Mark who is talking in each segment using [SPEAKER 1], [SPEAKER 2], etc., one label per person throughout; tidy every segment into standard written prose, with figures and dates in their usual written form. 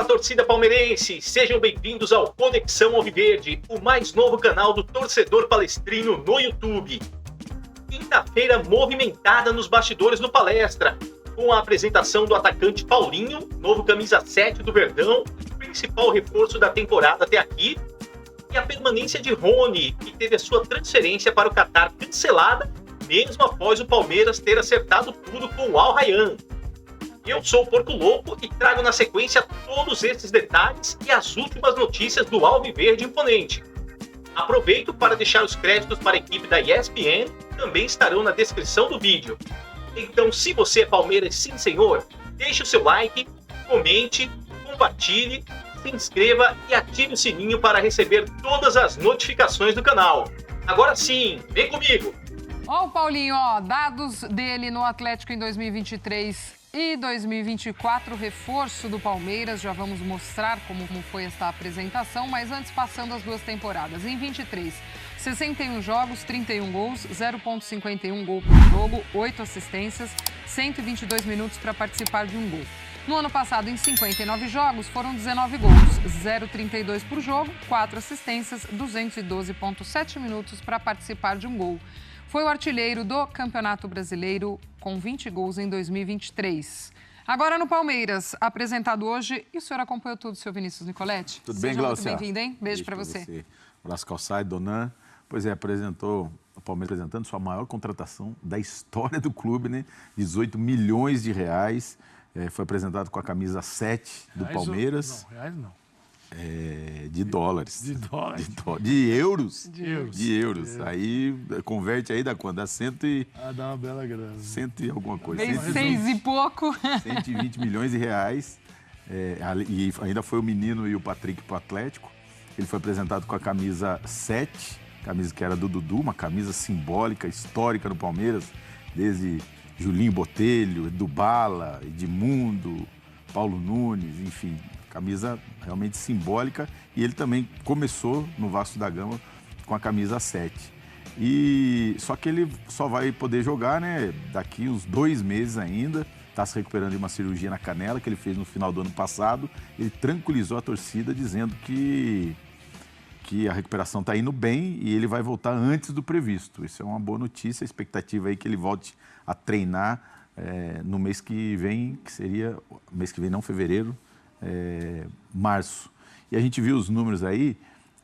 [SPEAKER 1] Fala, torcida palmeirense! Sejam bem-vindos ao Conexão Alviverde, o mais novo canal do torcedor palestrino no YouTube. Quinta-feira movimentada nos bastidores do Palestra, com a apresentação do atacante Paulinho, novo camisa 7 do Verdão, principal reforço da temporada até aqui, e a permanência de Rony, que teve a sua transferência para o Catar cancelada, mesmo após o Palmeiras ter acertado tudo com o Al Rayyan. Eu sou o Porco Louco e trago na sequência todos esses detalhes e as últimas notícias do Alviverde Imponente. Aproveito para deixar os créditos para a equipe da ESPN, que também estarão na descrição do vídeo. Então, se você é Palmeiras, sim senhor, deixe o seu like, comente, compartilhe, se inscreva e ative o sininho para receber todas as notificações do canal. Agora sim, vem comigo!
[SPEAKER 2] Ó, o Paulinho, dados dele no Atlético em 2023 e 2024, reforço do Palmeiras. Já vamos mostrar como foi esta apresentação, mas antes passando as duas temporadas. Em 23, 61 jogos, 31 gols, 0,51 gol por jogo, 8 assistências, 122 minutos para participar de um gol. No ano passado, em 59 jogos, foram 19 gols, 0,32 por jogo, 4 assistências, 212,7 minutos para participar de um gol. Foi o artilheiro do Campeonato Brasileiro com 20 gols em 2023. Agora no Palmeiras, apresentado hoje, e o senhor acompanhou tudo, seu Vinícius Nicoletti?
[SPEAKER 3] Tudo bem, Glaucia?
[SPEAKER 2] Muito bem-vindo, hein? Beijo para você.
[SPEAKER 3] Abraço, Calçade, Donan. Pois é, o Palmeiras apresentando sua maior contratação da história do clube, né? 18 milhões de reais. Foi apresentado com a camisa 7 do Palmeiras.
[SPEAKER 4] Não, reais não.
[SPEAKER 3] De dólares.
[SPEAKER 4] De dólares.
[SPEAKER 3] De euros.
[SPEAKER 4] De euros.
[SPEAKER 3] Aí, converte aí, dá quanto? Dá
[SPEAKER 4] dá uma bela grana.
[SPEAKER 3] Cento e alguma coisa.
[SPEAKER 2] Vem 6 e pouco.
[SPEAKER 3] 120 milhões de reais. E ainda foi o menino e o Patrick pro Atlético. Ele foi apresentado com a camisa 7, camisa que era do Dudu, uma camisa simbólica, histórica no Palmeiras, desde Julinho Botelho, Edu Bala, Edmundo, Paulo Nunes, enfim, camisa realmente simbólica. E ele também começou no Vasco da Gama com a camisa 7. Só que ele só vai poder jogar, né, daqui uns 2 meses ainda. Está se recuperando de uma cirurgia na canela que ele fez no final do ano passado. Ele tranquilizou a torcida dizendo que a recuperação está indo bem e ele vai voltar antes do previsto. Isso é uma boa notícia. A expectativa aí é que ele volte a treinar no mês que vem, que seria mês que vem, não fevereiro, março. E a gente viu os números aí.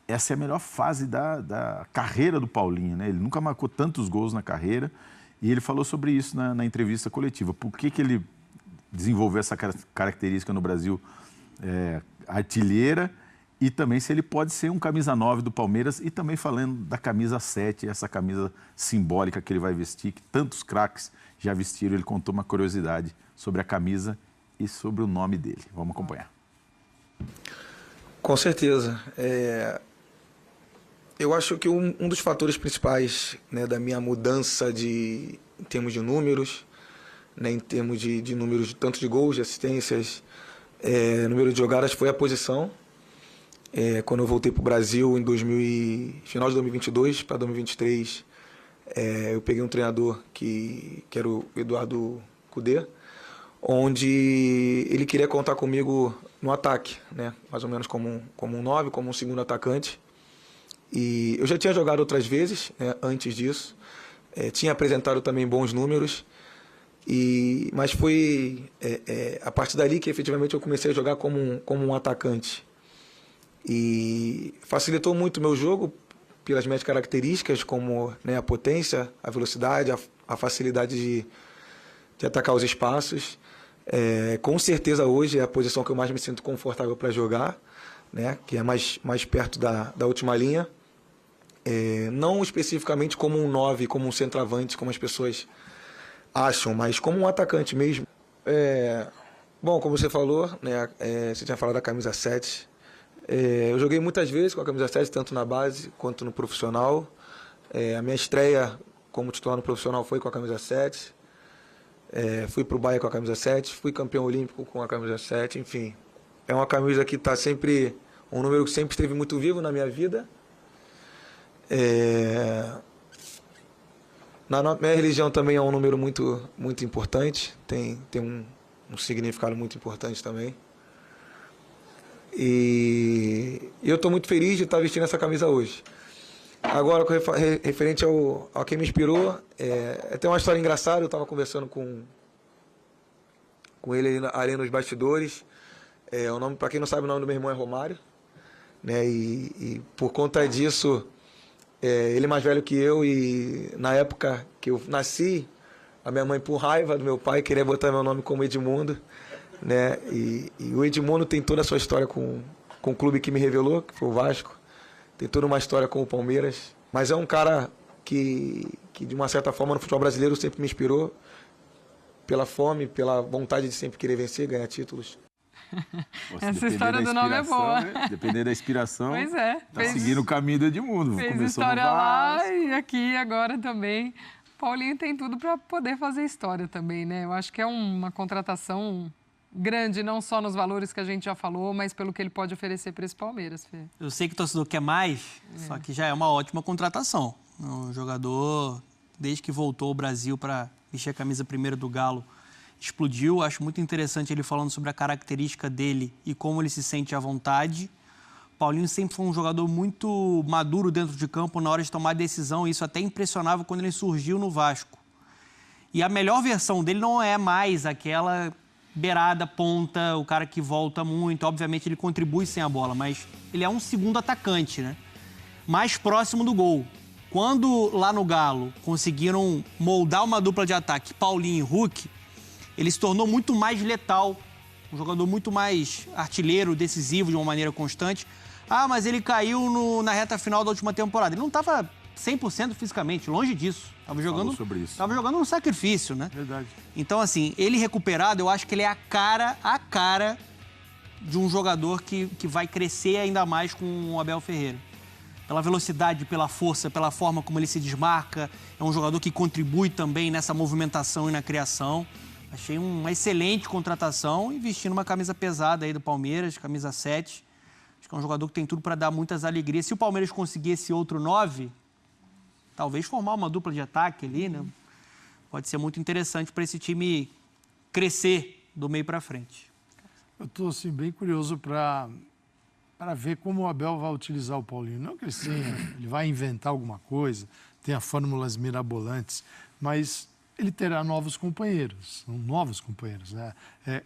[SPEAKER 3] Essa é a melhor fase da carreira do Paulinho, né? Ele nunca marcou tantos gols na carreira e ele falou sobre isso na entrevista coletiva. Por que ele desenvolveu essa característica no Brasil artilheira? E também se ele pode ser um camisa 9 do Palmeiras e também falando da camisa 7, essa camisa simbólica que ele vai vestir, que tantos craques já vestiram. Ele contou uma curiosidade sobre a camisa e sobre o nome dele. Vamos acompanhar.
[SPEAKER 5] Com certeza. Eu acho que um dos fatores principais, né, da minha mudança em termos de números, né, em termos de números tanto de gols, de assistências, número de jogadas, foi a posição. Quando eu voltei para o Brasil em final de 2022 para 2023, eu peguei um treinador que era o Eduardo Cudê, onde ele queria contar comigo no ataque, né? Mais ou menos como um 9, como um segundo atacante. E eu já tinha jogado outras vezes, né, antes disso, tinha apresentado também bons números, mas foi a partir dali que efetivamente eu comecei a jogar como um atacante. E facilitou muito o meu jogo pelas minhas características, como, né, a potência, a velocidade, a facilidade de atacar os espaços. Com certeza hoje é a posição que eu mais me sinto confortável para jogar, né, que é mais perto da última linha. Não especificamente como um 9, como um centroavante, como as pessoas acham, mas como um atacante mesmo. Bom, como você falou, né, você tinha falado da camisa 7. Eu joguei muitas vezes com a camisa 7, tanto na base quanto no profissional. A minha estreia como titular no profissional foi com a camisa 7. Fui para o Bahia com a camisa 7, fui campeão olímpico com a camisa 7, enfim. É uma camisa que está sempre, um número que sempre esteve muito vivo na minha vida. Na minha religião também é um número muito, muito importante, tem um significado muito importante também. E eu estou muito feliz de estar vestindo essa camisa hoje. Agora, referente ao que me inspirou, tem uma história engraçada. Eu estava conversando com ele ali nos bastidores. Para quem não sabe, o nome do meu irmão é Romário, né? E por conta disso, ele é mais velho que eu, e na época que eu nasci, a minha mãe, por raiva do meu pai, queria botar meu nome como Edmundo, né? E o Edmundo tem toda a sua história com o clube que me revelou, que foi o Vasco. Tem toda uma história com o Palmeiras. Mas é um cara que de uma certa forma, no futebol brasileiro sempre me inspirou pela fome, pela vontade de sempre querer vencer, ganhar títulos.
[SPEAKER 2] Essa história do nome é boa.
[SPEAKER 3] Né? Depender da inspiração,
[SPEAKER 2] pois é.
[SPEAKER 3] Tá seguindo o caminho do Edmundo.
[SPEAKER 2] Fez
[SPEAKER 3] Começou
[SPEAKER 2] história
[SPEAKER 3] no
[SPEAKER 2] lá e aqui agora também. Paulinho tem tudo para poder fazer história também, né? Eu acho que é uma contratação grande, não só nos valores que a gente já falou, mas pelo que ele pode oferecer para esse Palmeiras, Fê.
[SPEAKER 6] Eu sei que o torcedor quer mais, só que já é uma ótima contratação. Um jogador, desde que voltou ao Brasil para vestir a camisa primeira do Galo, explodiu. Acho muito interessante ele falando sobre a característica dele e como ele se sente à vontade. Paulinho sempre foi um jogador muito maduro dentro de campo na hora de tomar decisão. Isso até impressionava quando ele surgiu no Vasco. E a melhor versão dele não é mais aquela beirada, ponta, o cara que volta muito. Obviamente ele contribui sem a bola, mas ele é um segundo atacante, né? Mais próximo do gol. Quando lá no Galo conseguiram moldar uma dupla de ataque, Paulinho e Hulk, ele se tornou muito mais letal, um jogador muito mais artilheiro, decisivo de uma maneira constante. Ah, mas ele caiu na reta final da última temporada. Ele não estava 100% fisicamente, longe disso. Estava jogando um sacrifício, né?
[SPEAKER 4] Verdade.
[SPEAKER 6] Então, assim, ele recuperado, eu acho que ele é a cara de um jogador que vai crescer ainda mais com o Abel Ferreira. Pela velocidade, pela força, pela forma como ele se desmarca. É um jogador que contribui também nessa movimentação e na criação. Achei uma excelente contratação e vestindo uma camisa pesada aí do Palmeiras, camisa 7. Acho que é um jogador que tem tudo para dar muitas alegrias. Se o Palmeiras conseguir esse outro 9, talvez formar uma dupla de ataque ali, né? Pode ser muito interessante para esse time crescer do meio para frente.
[SPEAKER 4] Eu estou assim, bem curioso para ver como o Abel vai utilizar o Paulinho. Não que ele vai inventar alguma coisa, tenha fórmulas mirabolantes, mas ele terá novos companheiros, né?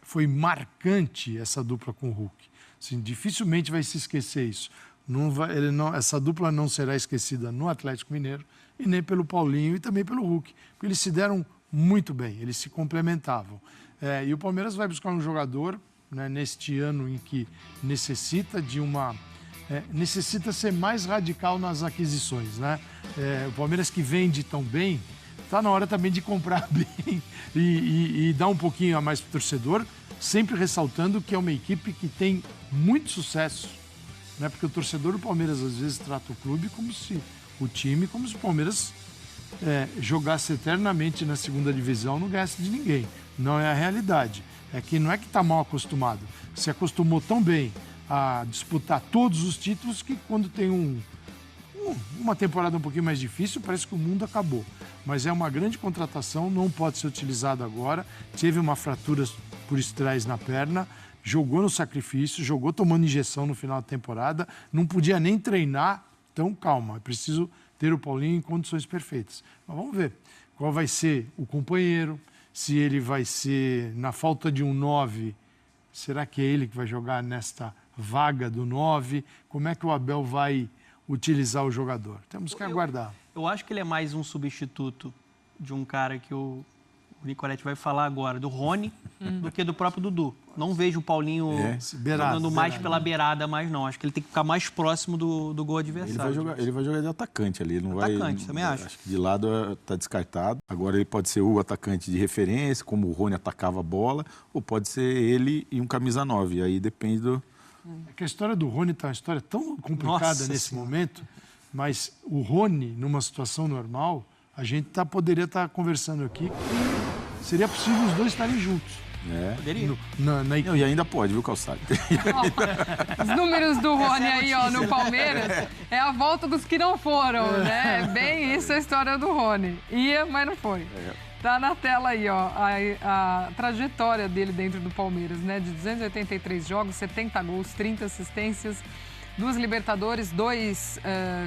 [SPEAKER 4] Foi marcante essa dupla com o Hulk. Assim, dificilmente vai se esquecer isso. Essa dupla não será esquecida no Atlético Mineiro e nem pelo Paulinho e também pelo Hulk, porque eles se deram muito bem, eles se complementavam. E o Palmeiras vai buscar um jogador, né, neste ano em que necessita ser mais radical nas aquisições, né? O Palmeiras que vende tão bem, está na hora também de comprar bem e dar um pouquinho a mais para o torcedor, sempre ressaltando que é uma equipe que tem muito sucesso, né? Porque o torcedor do Palmeiras às vezes trata o clube como se o Palmeiras jogasse eternamente na segunda divisão, não ganhasse de ninguém. Não é a realidade. Não é que está mal acostumado. Se acostumou tão bem a disputar todos os títulos que quando tem uma temporada um pouquinho mais difícil, parece que o mundo acabou. Mas é uma grande contratação, não pode ser utilizado agora. Teve uma fratura por estresse na perna, jogou no sacrifício, jogou tomando injeção no final da temporada, não podia nem treinar. Então, calma, é preciso ter o Paulinho em condições perfeitas. Mas vamos ver qual vai ser o companheiro, se ele vai ser, na falta de um 9, será que é ele que vai jogar nesta vaga do 9? Como é que o Abel vai utilizar o jogador? Temos que aguardar.
[SPEAKER 6] Eu acho que ele é mais um substituto de um cara que o Nicoletti vai falar agora, do Rony, do que do próprio Dudu. Não vejo o Paulinho jogando mais pela beirada, mas não. Acho que ele tem que ficar mais próximo do gol adversário.
[SPEAKER 3] Ele vai jogar de atacante ali.
[SPEAKER 6] Também acho.
[SPEAKER 3] Acho que de lado está descartado. Agora ele pode ser o atacante de referência, como o Rony atacava a bola, ou pode ser ele e um camisa 9. Aí depende do...
[SPEAKER 4] É que a história do Rony está uma história tão complicada nesse momento, mas o Rony, numa situação normal, a gente poderia estar conversando aqui que seria possível os dois estarem juntos.
[SPEAKER 6] Poderia.
[SPEAKER 3] E ainda pode, viu, Calçado?
[SPEAKER 2] Os números do Rony aí, no Palmeiras, é a volta dos que não foram, né? Bem isso a história do Rony. Ia, mas não foi. Tá na tela aí, ó, a trajetória dele dentro do Palmeiras, né? De 283 jogos, 70 gols, 30 assistências, 2 Libertadores, 2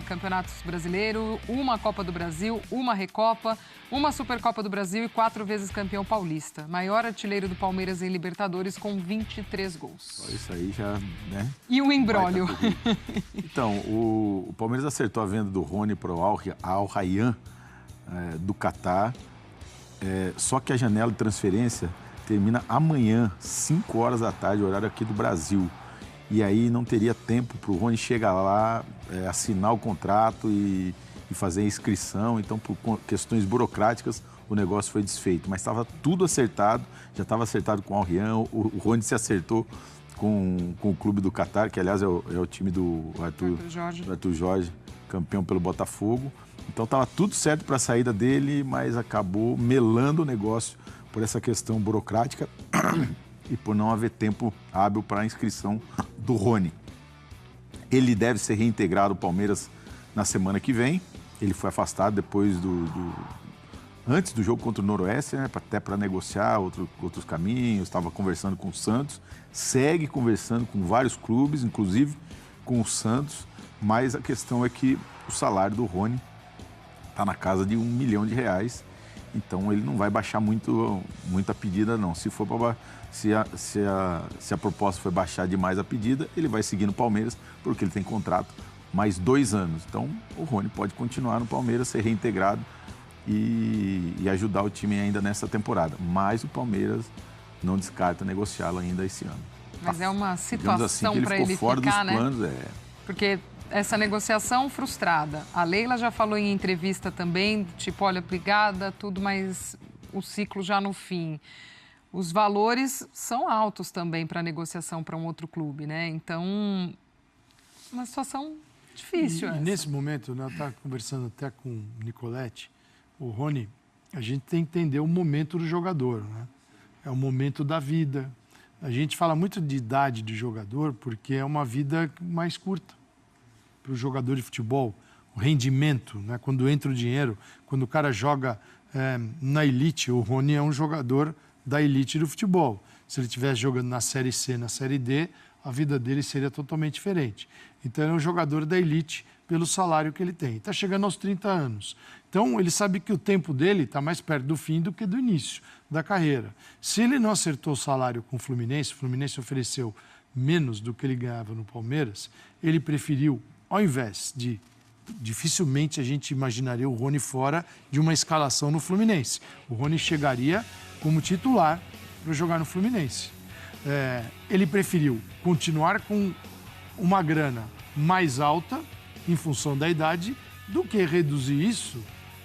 [SPEAKER 2] Campeonatos Brasileiros, 1 Copa do Brasil, 1 Recopa, 1 Supercopa do Brasil e 4 vezes campeão paulista. Maior artilheiro do Palmeiras em Libertadores com 23 gols.
[SPEAKER 3] Isso aí já, né?
[SPEAKER 2] E o imbróglio.
[SPEAKER 3] Então, o Palmeiras acertou a venda do Rony para o Al Rayyan do Catar. Só que a janela de transferência termina amanhã, 5 horas da tarde, horário aqui do Brasil. E aí não teria tempo para o Rony chegar lá, assinar o contrato e fazer a inscrição. Então, por questões burocráticas, o negócio foi desfeito. Mas estava tudo acertado, já estava acertado com o Al Rayyan. O Rony se acertou com o clube do Catar, que aliás é o time do Arthur Jorge, campeão pelo Botafogo. Então estava tudo certo para a saída dele, mas acabou melando o negócio por essa questão burocrática e por não haver tempo hábil para a inscrição do Rony. Ele deve ser reintegrado ao Palmeiras na semana que vem. Ele foi afastado depois antes do jogo contra o Noroeste, né, até para negociar outros caminhos, estava conversando com o Santos, segue conversando com vários clubes, inclusive com o Santos, mas a questão é que o salário do Rony está na casa de R$1 milhão, então ele não vai baixar muito a pedida, não. Se a proposta for baixar demais a pedida, ele vai seguir no Palmeiras, porque ele tem contrato mais 2 anos. Então o Rony pode continuar no Palmeiras, ser reintegrado e ajudar o time ainda nessa temporada. Mas o Palmeiras não descarta negociá-lo ainda esse ano.
[SPEAKER 2] Mas é uma situação
[SPEAKER 3] assim,
[SPEAKER 2] para ele
[SPEAKER 3] fora
[SPEAKER 2] ficar,
[SPEAKER 3] dos planos,
[SPEAKER 2] né? Porque essa negociação frustrada. A Leila já falou em entrevista também, tipo, olha, obrigada, tudo, mas o ciclo já no fim. Os valores são altos também para negociação para um outro clube, né? Então, uma situação difícil.
[SPEAKER 4] E nesse momento, né, eu estava conversando até com o Nicoletti, o Rony, a gente tem que entender o momento do jogador, né? É o momento da vida. A gente fala muito de idade de jogador porque é uma vida mais curta para o jogador de futebol. O rendimento, né? Quando entra o dinheiro, quando o cara joga na elite, o Rony é um jogador da elite do futebol. Se ele estivesse jogando na Série C, na Série D, a vida dele seria totalmente diferente. Então, ele é um jogador da elite pelo salário que ele tem. Está chegando aos 30 anos. Então, ele sabe que o tempo dele está mais perto do fim do que do início da carreira. Se ele não acertou o salário com o Fluminense ofereceu menos do que ele ganhava no Palmeiras, ele preferiu, ao invés de... Dificilmente a gente imaginaria o Rony fora de uma escalação no Fluminense. O Rony chegaria como titular para jogar no Fluminense. Ele preferiu continuar com uma grana mais alta, em função da idade, do que reduzir isso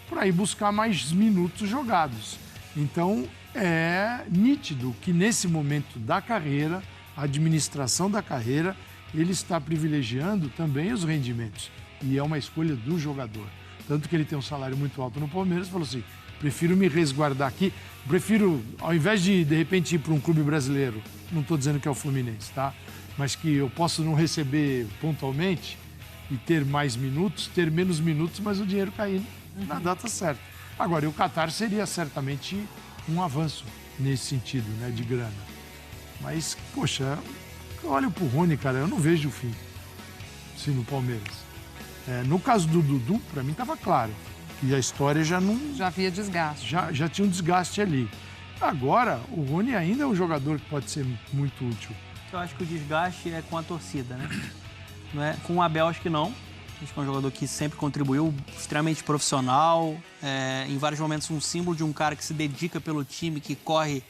[SPEAKER 4] para ir buscar mais minutos jogados. Então, é nítido que nesse momento da carreira, a administração da carreira, ele está privilegiando também os rendimentos. E é uma escolha do jogador. Tanto que ele tem um salário muito alto no Palmeiras, falou assim, prefiro me resguardar aqui, prefiro, ao invés de repente, ir para um clube brasileiro, não estou dizendo que é o Fluminense, tá? Mas que eu posso não receber pontualmente e ter mais minutos, ter menos minutos, mas o dinheiro cair na data certa. Agora, o Qatar seria certamente um avanço nesse sentido, né, de grana. Mas, poxa, eu olho pro Rony, cara, eu não vejo o fim, sim, no Palmeiras. No caso do Dudu, para mim estava claro que a história já não...
[SPEAKER 2] Já havia desgaste.
[SPEAKER 4] Já tinha um desgaste ali. Agora, o Rony ainda é um jogador que pode ser muito útil.
[SPEAKER 6] Eu acho que o desgaste é com a torcida, né? Não é? Com o Abel, acho que não. Acho que é um jogador que sempre contribuiu, extremamente profissional, em vários momentos um símbolo de um cara que se dedica pelo time, que corre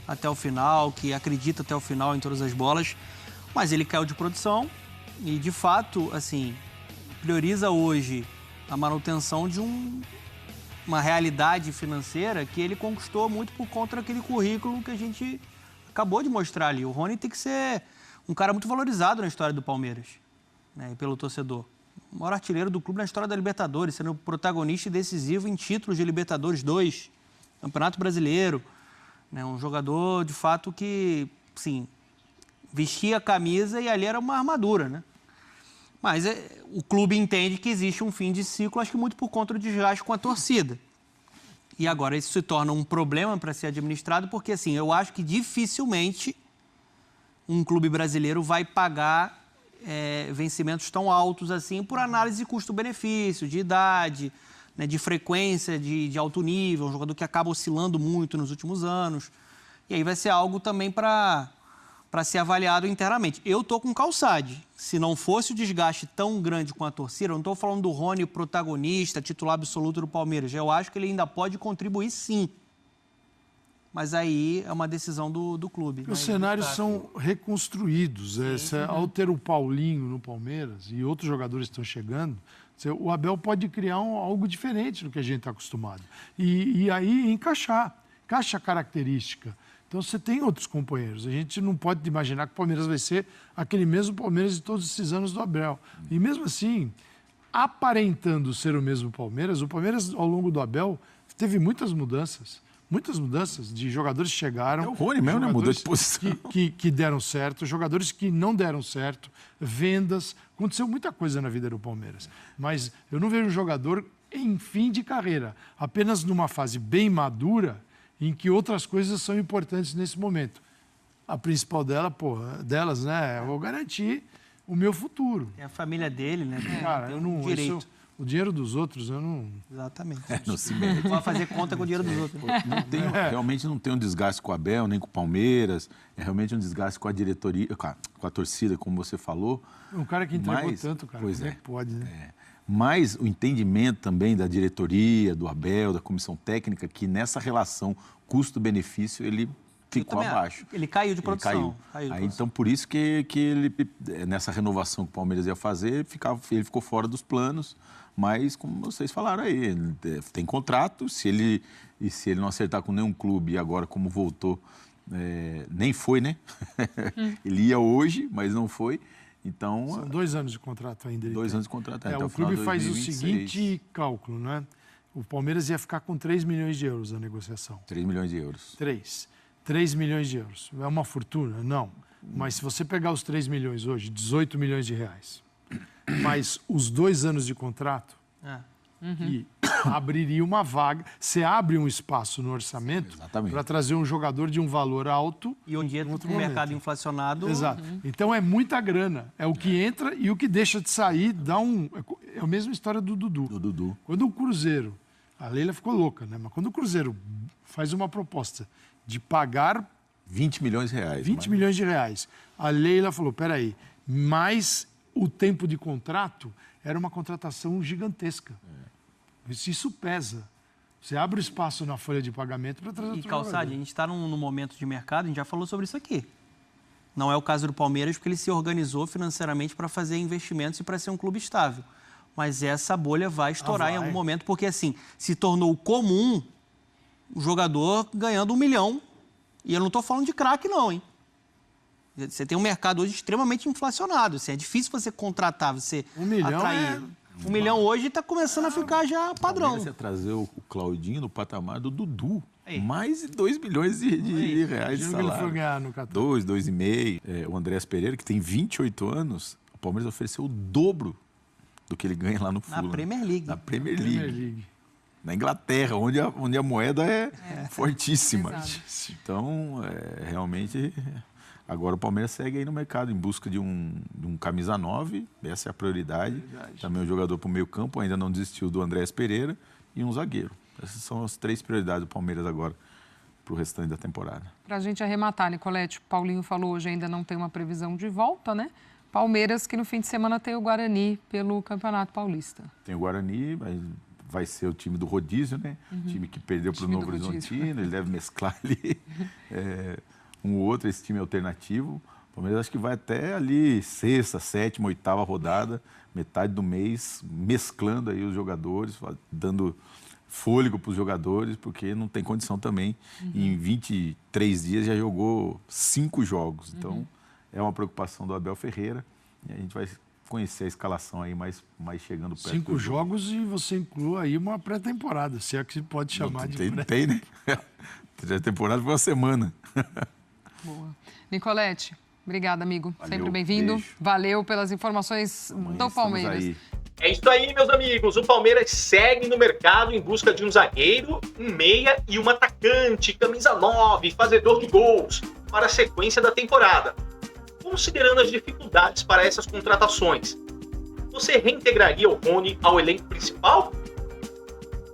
[SPEAKER 6] até o final, que acredita até o final em todas as bolas. Mas ele caiu de produção e, de fato, assim... prioriza hoje a manutenção de uma realidade financeira que ele conquistou muito por conta daquele currículo que a gente acabou de mostrar ali. O Rony tem que ser um cara muito valorizado na história do Palmeiras, né, pelo torcedor. O maior artilheiro do clube na história da Libertadores, sendo protagonista e decisivo em títulos de Libertadores 2, Campeonato Brasileiro. Né, um jogador, de fato, que, sim, vestia a camisa e ali era uma armadura, né? Mas o clube entende que existe um fim de ciclo, acho que muito por conta do desgaste com a torcida. E agora isso se torna um problema para ser administrado, porque assim, eu acho que dificilmente um clube brasileiro vai pagar vencimentos tão altos assim por análise de custo-benefício, de idade, né, de frequência de alto nível, um jogador que acaba oscilando muito nos últimos anos. E aí vai ser algo também para ser avaliado internamente. Eu estou com o Calçade. Se não fosse o desgaste tão grande com a torcida, eu não estou falando do Rony protagonista, titular absoluto do Palmeiras. Eu acho que ele ainda pode contribuir, sim. Mas aí é uma decisão do clube.
[SPEAKER 4] Os cenários são reconstruídos. Ao ter o Paulinho no Palmeiras e outros jogadores estão chegando, o Abel pode criar algo diferente do que a gente está acostumado. E aí encaixa a característica. Então você tem outros companheiros. A gente não pode imaginar que o Palmeiras vai ser aquele mesmo Palmeiras de todos esses anos do Abel. E mesmo assim, aparentando ser o mesmo Palmeiras, o Palmeiras, ao longo do Abel, teve muitas mudanças de jogadores que chegaram.
[SPEAKER 3] O Rony mesmo mudou de posição.
[SPEAKER 4] Que deram certo, jogadores que não deram certo, vendas. Aconteceu muita coisa na vida do Palmeiras. Mas eu não vejo um jogador em fim de carreira, apenas numa fase bem madura, em que outras coisas são importantes nesse momento. A principal delas, né? Eu vou garantir o meu futuro.
[SPEAKER 6] É a família dele, né?
[SPEAKER 4] Cara, eu não...
[SPEAKER 6] direito.
[SPEAKER 4] O dinheiro dos outros, eu não...
[SPEAKER 6] Exatamente.
[SPEAKER 3] Não se mete.
[SPEAKER 6] Vai fazer conta com o dinheiro dos outros.
[SPEAKER 3] Realmente não tem um desgaste com o Abel, nem com o Palmeiras. É realmente um desgaste com a diretoria, com a torcida, como você falou.
[SPEAKER 4] Um cara que entregou tanto, cara.
[SPEAKER 3] Pois
[SPEAKER 4] como é que pode, né?
[SPEAKER 3] Mas o entendimento também da diretoria, do Abel, da comissão técnica, que nessa relação custo-benefício ele ficou abaixo.
[SPEAKER 6] Ele caiu de produção.
[SPEAKER 3] Então, por isso que ele, nessa renovação que o Palmeiras ia fazer, ele ficou fora dos planos. Mas, como vocês falaram aí, ele tem contrato. Se ele não acertar com nenhum clube, e agora como voltou, nem foi, né? Ele ia hoje, mas não foi. Então,
[SPEAKER 4] são 2 anos de contrato ainda.
[SPEAKER 3] 2 anos de contrato.
[SPEAKER 4] O clube faz o seguinte cálculo, né? O Palmeiras ia ficar com 3 milhões de euros na negociação.
[SPEAKER 3] 3 milhões de euros.
[SPEAKER 4] 3 milhões de euros. É uma fortuna? Não. Mas se você pegar os 3 milhões hoje, 18 milhões de reais, mais os 2 anos de contrato, que abriria uma vaga. Você abre um espaço no orçamento para trazer um jogador de um valor alto.
[SPEAKER 6] E um dia com o mercado inflacionado.
[SPEAKER 4] Exato. Então é muita grana. É o que entra e o que deixa de sair é a mesma história do Dudu. Quando o Cruzeiro... A Leila ficou louca, né? Mas quando o Cruzeiro faz uma proposta de pagar
[SPEAKER 3] 20 milhões de reais.
[SPEAKER 4] 20 milhões de reais. A Leila falou, peraí, mais o tempo de contrato era uma contratação gigantesca. Isso pesa. Você abre o espaço na folha de pagamento para trazer outro
[SPEAKER 6] Calçade,
[SPEAKER 4] jogador.
[SPEAKER 6] a gente está num momento de mercado, a gente já falou sobre isso aqui. Não é o caso do Palmeiras, porque ele se organizou financeiramente para fazer investimentos e para ser um clube estável. Mas essa bolha vai estourar em algum momento, porque assim, se tornou comum o jogador ganhando 1 milhão. E eu não estou falando de craque, não, hein? Você tem um mercado hoje extremamente inflacionado. Assim, é difícil você contratar, você
[SPEAKER 4] 1 milhão
[SPEAKER 6] atrair. 1 milhão hoje está começando a ficar já padrão.
[SPEAKER 3] Você trazer o Claudinho no patamar do Dudu. Mais de 2 milhões de reais de salário.
[SPEAKER 4] Ele foi ganhar no Catar.
[SPEAKER 3] 2,5. O Andrés Pereira, que tem 28 anos, o Palmeiras ofereceu o dobro do que ele ganha lá no Fulham.
[SPEAKER 6] Na Premier League.
[SPEAKER 3] Na Premier League. Na Inglaterra, onde a moeda é fortíssima. Então, realmente, agora o Palmeiras segue aí no mercado em busca de um camisa 9, essa é a prioridade. Também um jogador para o meio campo, ainda não desistiu do Andrés Pereira, e um zagueiro. Essas são as 3 prioridades do Palmeiras agora para o restante da temporada.
[SPEAKER 2] Para a gente arrematar, Nicolete, o Paulinho falou hoje ainda não tem uma previsão de volta, né? Palmeiras que no fim de semana tem o Guarani pelo Campeonato Paulista.
[SPEAKER 3] Tem o Guarani, mas vai ser o time do rodízio, né? O time que perdeu para o Novo Horizontino, ele deve mesclar ali um ou outro, esse time alternativo. O Palmeiras acho que vai até ali 6ª, 7ª, 8ª rodada, metade do mês, mesclando aí os jogadores, dando fôlego para os jogadores, porque não tem condição também. Em 23 dias já jogou 5 jogos, então é uma preocupação do Abel Ferreira e a gente vai conhecer a escalação aí mais chegando perto.
[SPEAKER 4] 5 jogos e você inclui aí uma pré-temporada, se é que se pode chamar de pré.
[SPEAKER 3] Tem, né? A temporada foi uma semana.
[SPEAKER 2] Boa. Nicolete, obrigada, amigo.
[SPEAKER 3] Valeu,
[SPEAKER 2] sempre bem-vindo.
[SPEAKER 3] beijo.
[SPEAKER 2] Valeu pelas informações do Palmeiras.
[SPEAKER 1] É isso aí, meus amigos. O Palmeiras segue no mercado em busca de um zagueiro, um meia e um atacante, camisa 9, fazedor de gols, para a sequência da temporada. Considerando as dificuldades para essas contratações, você reintegraria o Rony ao elenco principal?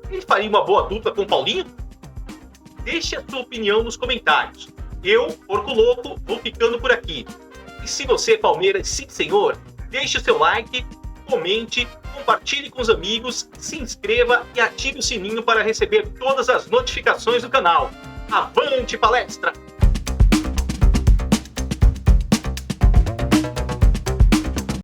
[SPEAKER 1] Ele faria uma boa dupla com o Paulinho? Deixe a sua opinião nos comentários. Eu, Porco Louco, vou ficando por aqui. E se você é Palmeiras, sim senhor, deixe o seu like, comente, compartilhe com os amigos, se inscreva e ative o sininho para receber todas as notificações do canal. Avante palestra!